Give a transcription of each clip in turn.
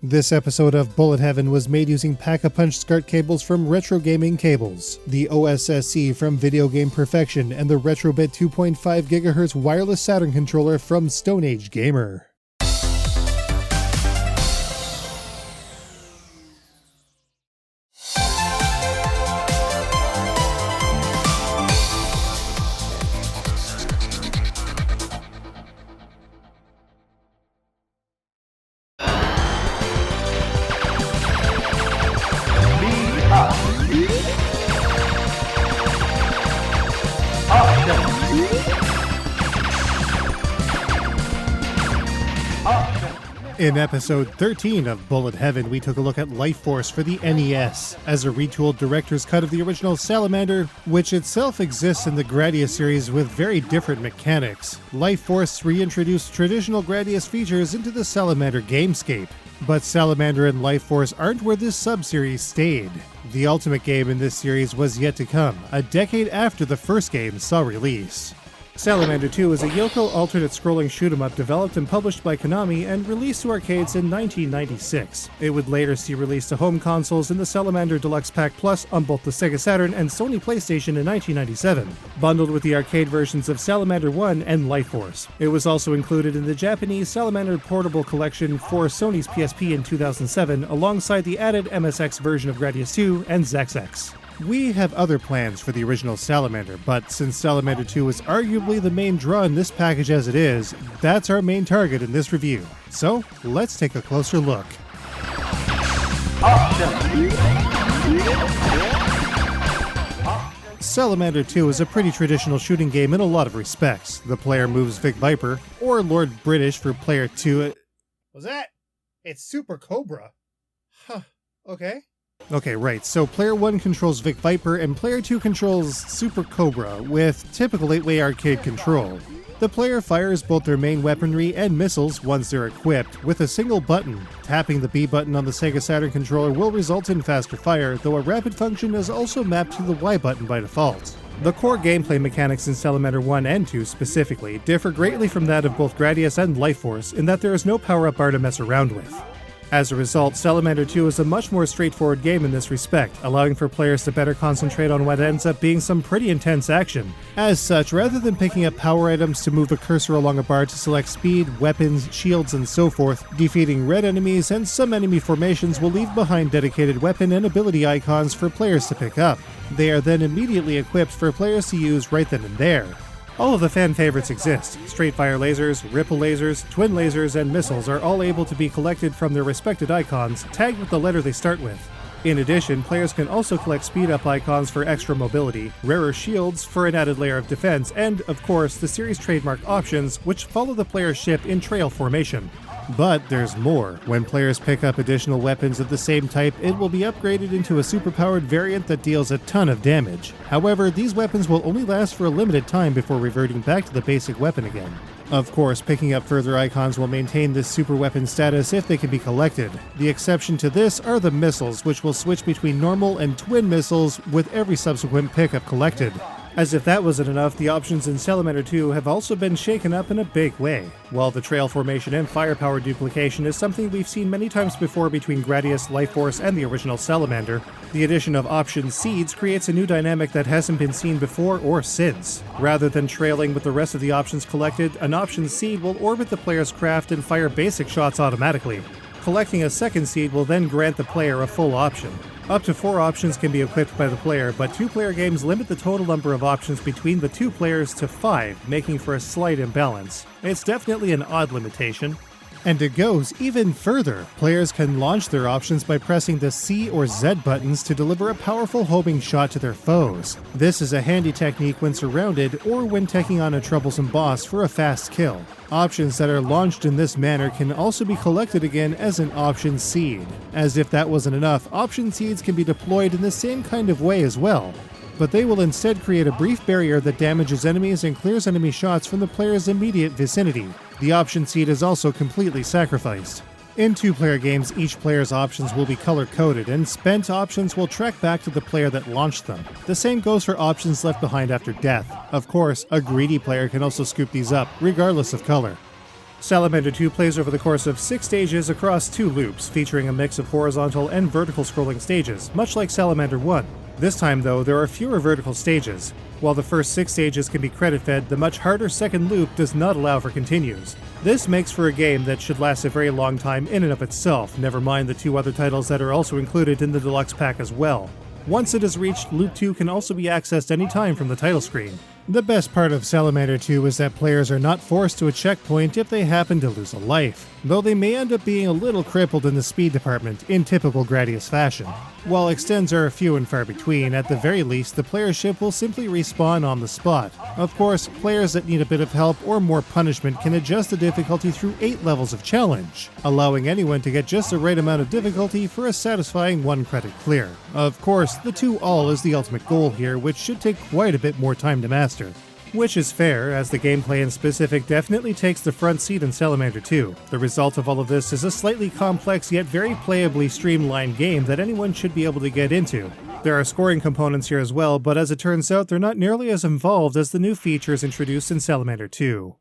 This episode of Bullet Heaven was made using Pack-a-Punch SCART cables from Retro Gaming Cables, the OSSC from Video Game Perfection, and the Retrobit 2.5 GHz Wireless Saturn controller from Stone Age Gamer. In episode 13 of Bullet Heaven, we took a look at Life Force for the NES, as a retooled director's cut of the original Salamander, which itself exists in the Gradius series with very different mechanics. Life Force reintroduced traditional Gradius features into the Salamander gamescape. But Salamander and Life Force aren't where this sub-series stayed. The ultimate game in this series was yet to come, a decade after the first game saw release. Salamander 2 is a Yoko alternate scrolling shoot-'em-up developed and published by Konami and released to arcades in 1996. It would later see released to home consoles in the Salamander Deluxe Pack Plus on both the Sega Saturn and Sony PlayStation in 1997, bundled with the arcade versions of Salamander 1 and Life Force. It was also included in the Japanese Salamander Portable Collection for Sony's PSP in 2007, alongside the added MSX version of Gradius 2 and ZaxX. We have other plans for the original Salamander, but since Salamander 2 is arguably the main draw in this package as it is, that's our main target in this review. So, let's take a closer look. Salamander 2 is a pretty traditional shooting game in a lot of respects. The player moves Vic Viper, or Lord British for player 2. Was that? It's Super Cobra. Huh, okay. Okay, right, so player 1 controls Vic Viper and player 2 controls Super Cobra with typical 8-way arcade control. The player fires both their main weaponry and missiles once they're equipped with a single button. Tapping the B button on the Sega Saturn controller will result in faster fire, though a rapid function is also mapped to the Y button by default. The core gameplay mechanics in Salamander 1 and 2 specifically differ greatly from that of both Gradius and Life Force in that there is no power-up bar to mess around with. As a result, Salamander 2 is a much more straightforward game in this respect, allowing for players to better concentrate on what ends up being some pretty intense action. As such, rather than picking up power items to move a cursor along a bar to select speed, weapons, shields, and so forth, defeating red enemies and some enemy formations will leave behind dedicated weapon and ability icons for players to pick up. They are then immediately equipped for players to use right then and there. All of the fan favorites exist. Straight-fire lasers, ripple lasers, twin lasers, and missiles are all able to be collected from their respected icons, tagged with the letter they start with. In addition, players can also collect speed-up icons for extra mobility, rarer shields for an added layer of defense, and, of course, the series trademark options, which follow the player's ship in trail formation. But there's more. When players pick up additional weapons of the same type, it will be upgraded into a superpowered variant that deals a ton of damage. However, these weapons will only last for a limited time before reverting back to the basic weapon again. Of course, picking up further icons will maintain this super weapon status if they can be collected. The exception to this are the missiles, which will switch between normal and twin missiles with every subsequent pickup collected. As if that wasn't enough, the options in Salamander 2 have also been shaken up in a big way. While the trail formation and firepower duplication is something we've seen many times before between Gradius, Life Force, and the original Salamander, the addition of option seeds creates a new dynamic that hasn't been seen before or since. Rather than trailing with the rest of the options collected, an option seed will orbit the player's craft and fire basic shots automatically. Collecting a second seed will then grant the player a full option. Up to 4 options can be equipped by the player, but 2-player games limit the total number of options between the 2 players to 5, making for a slight imbalance. It's definitely an odd limitation. And it goes even further. Players can launch their options by pressing the C or Z buttons to deliver a powerful homing shot to their foes. This is a handy technique when surrounded or when taking on a troublesome boss for a fast kill. Options that are launched in this manner can also be collected again as an option seed. As if that wasn't enough, option seeds can be deployed in the same kind of way as well. But they will instead create a brief barrier that damages enemies and clears enemy shots from the player's immediate vicinity. The option seed is also completely sacrificed. In 2-player games, each player's options will be color-coded, and spent options will track back to the player that launched them. The same goes for options left behind after death. Of course, a greedy player can also scoop these up, regardless of color. Salamander 2 plays over the course of 6 stages across 2 loops, featuring a mix of horizontal and vertical scrolling stages, much like Salamander 1. This time, though, there are fewer vertical stages. While the first 6 stages can be credit-fed, the much harder second loop does not allow for continues. This makes for a game that should last a very long time in and of itself, never mind the 2 other titles that are also included in the deluxe pack as well. Once it is reached, Loop 2 can also be accessed anytime from the title screen. The best part of Salamander 2 is that players are not forced to a checkpoint if they happen to lose a life, though they may end up being a little crippled in the speed department, in typical Gradius fashion. While extends are few and far between, at the very least the player's ship will simply respawn on the spot. Of course, players that need a bit of help or more punishment can adjust the difficulty through 8 levels of challenge, allowing anyone to get just the right amount of difficulty for a satisfying 1 credit clear. Of course, the 2 all is the ultimate goal here, which should take quite a bit more time to master. Which is fair, as the gameplay in specific definitely takes the front seat in Salamander 2. The result of all of this is a slightly complex yet very playably streamlined game that anyone should be able to get into. There are scoring components here as well, but as it turns out, they're not nearly as involved as the new features introduced in Salamander 2.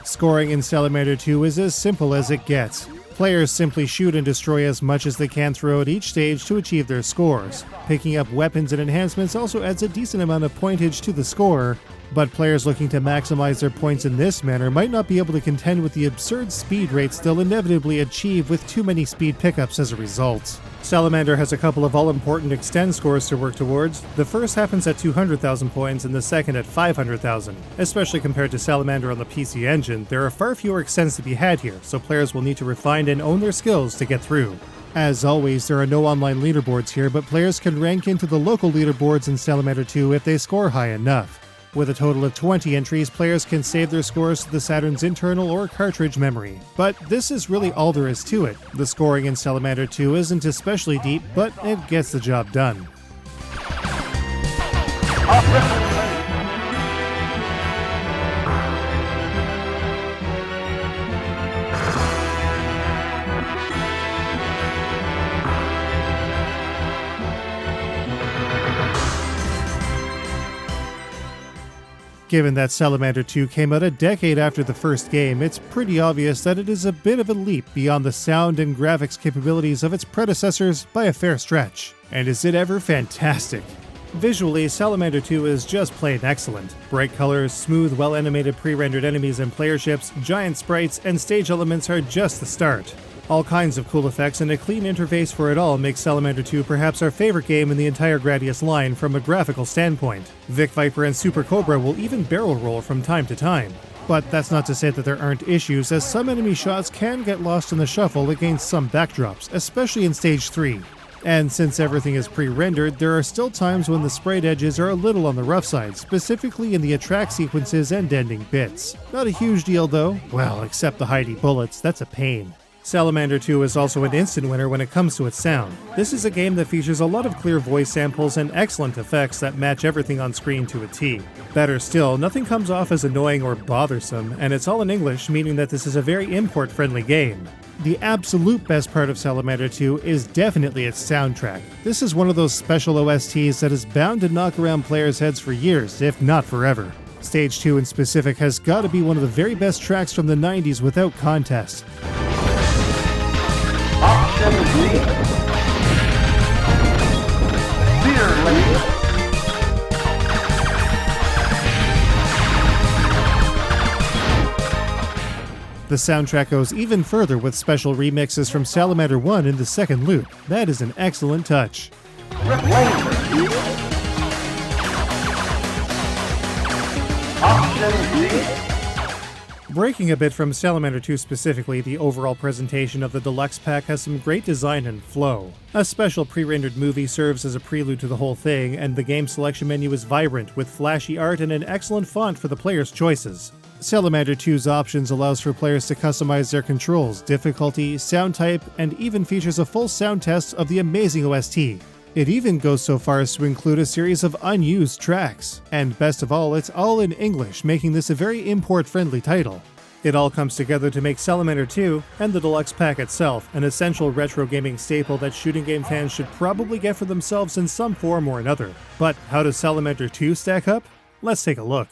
Scoring in Salamander 2 is as simple as it gets. Players simply shoot and destroy as much as they can throughout each stage to achieve their scores. Picking up weapons and enhancements also adds a decent amount of pointage to the score, but players looking to maximize their points in this manner might not be able to contend with the absurd speed rates they'll inevitably achieve with too many speed pickups as a result. Salamander has a couple of all-important extend scores to work towards. The first happens at 200,000 points and the second at 500,000. Especially compared to Salamander on the PC Engine, there are far fewer extends to be had here, so players will need to refine and own their skills to get through. As always, there are no online leaderboards here, but players can rank into the local leaderboards in Salamander 2 if they score high enough. With a total of 20 entries, players can save their scores to the Saturn's internal or cartridge memory. But this is really all there is to it. The scoring in Salamander 2 isn't especially deep, but it gets the job done. Given that Salamander 2 came out a decade after the first game, it's pretty obvious that it is a bit of a leap beyond the sound and graphics capabilities of its predecessors by a fair stretch. And is it ever fantastic? Visually, Salamander 2 is just plain excellent. Bright colors, smooth, well-animated pre-rendered enemies and player ships, giant sprites, and stage elements are just the start. All kinds of cool effects and a clean interface for it all makes Salamander 2 perhaps our favorite game in the entire Gradius line from a graphical standpoint. Vic Viper and Super Cobra will even barrel roll from time to time. But that's not to say that there aren't issues, as some enemy shots can get lost in the shuffle against some backdrops, especially in Stage 3. And since everything is pre-rendered, there are still times when the sprite edges are a little on the rough side, specifically in the attract sequences and ending bits. Not a huge deal though. Well, except the Heidi bullets, that's a pain. Salamander 2 is also an instant winner when it comes to its sound. This is a game that features a lot of clear voice samples and excellent effects that match everything on screen to a T. Better still, nothing comes off as annoying or bothersome, and it's all in English, meaning that this is a very import-friendly game. The absolute best part of Salamander 2 is definitely its soundtrack. This is one of those special OSTs that is bound to knock around players' heads for years, if not forever. Stage 2 in specific has got to be one of the very best tracks from the 90s without contest. The soundtrack goes even further with special remixes from Salamander 1 in the second loop. That is an excellent touch. Breaking a bit from Salamander 2 specifically, the overall presentation of the deluxe pack has some great design and flow. A special pre-rendered movie serves as a prelude to the whole thing, and the game selection menu is vibrant, with flashy art and an excellent font for the player's choices. Salamander 2's options allows for players to customize their controls, difficulty, sound type, and even features a full sound test of the amazing OST. It even goes so far as to include a series of unused tracks. And best of all, it's all in English, making this a very import-friendly title. It all comes together to make Salamander 2 and the deluxe pack itself an essential retro gaming staple that shooting game fans should probably get for themselves in some form or another. But how does Salamander 2 stack up? Let's take a look.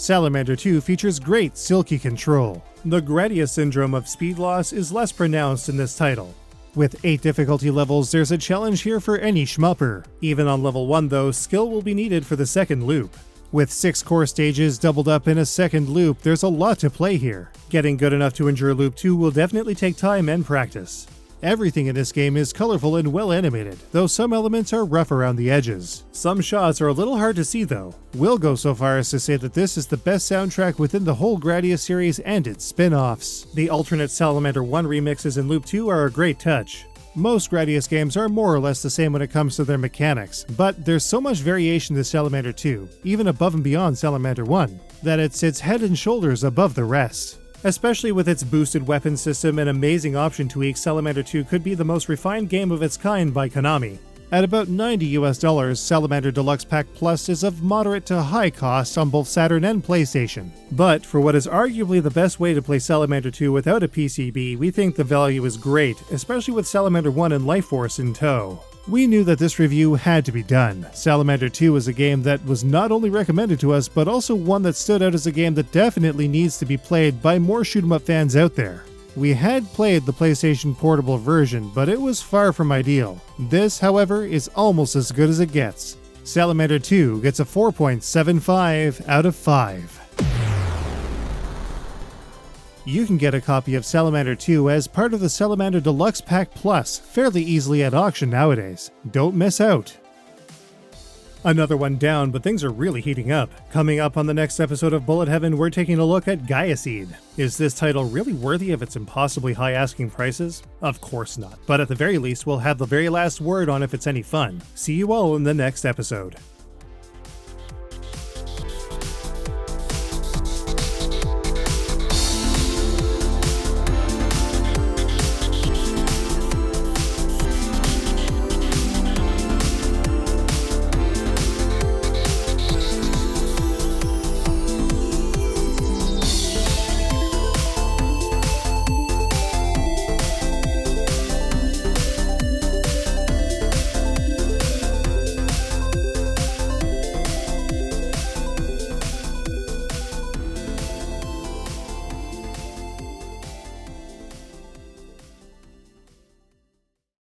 Salamander 2 features great silky control. The Gradius syndrome of speed loss is less pronounced in this title. With 8 difficulty levels, there's a challenge here for any shmupper. Even on level 1 though, skill will be needed for the second loop. With 6 core stages doubled up in a second loop, there's a lot to play here. Getting good enough to endure loop 2 will definitely take time and practice. Everything in this game is colorful and well animated, though some elements are rough around the edges. Some shots are a little hard to see though. We'll go so far as to say that this is the best soundtrack within the whole Gradius series and its spin-offs. The alternate Salamander 1 remixes in Loop 2 are a great touch. Most Gradius games are more or less the same when it comes to their mechanics, but there's so much variation to Salamander 2, even above and beyond Salamander 1, that it sits head and shoulders above the rest. Especially with its boosted weapon system and amazing option tweaks, Salamander 2 could be the most refined game of its kind by Konami. At about $90 US, Salamander Deluxe Pack Plus is of moderate to high cost on both Saturn and PlayStation. But for what is arguably the best way to play Salamander 2 without a PCB, we think the value is great, especially with Salamander 1 and Life Force in tow. We knew that this review had to be done. Salamander 2 is a game that was not only recommended to us, but also one that stood out as a game that definitely needs to be played by more shoot-'em-up fans out there. We had played the PlayStation Portable version, but it was far from ideal. This, however, is almost as good as it gets. Salamander 2 gets a 4.75 out of 5. You can get a copy of Salamander 2 as part of the Salamander Deluxe Pack Plus fairly easily at auction nowadays. Don't miss out. Another one down, but things are really heating up. Coming up on the next episode of Bullet Heaven, we're taking a look at Gaia Seed. Is this title really worthy of its impossibly high asking prices? Of course not, but at the very least we'll have the very last word on if it's any fun. See you all in the next episode.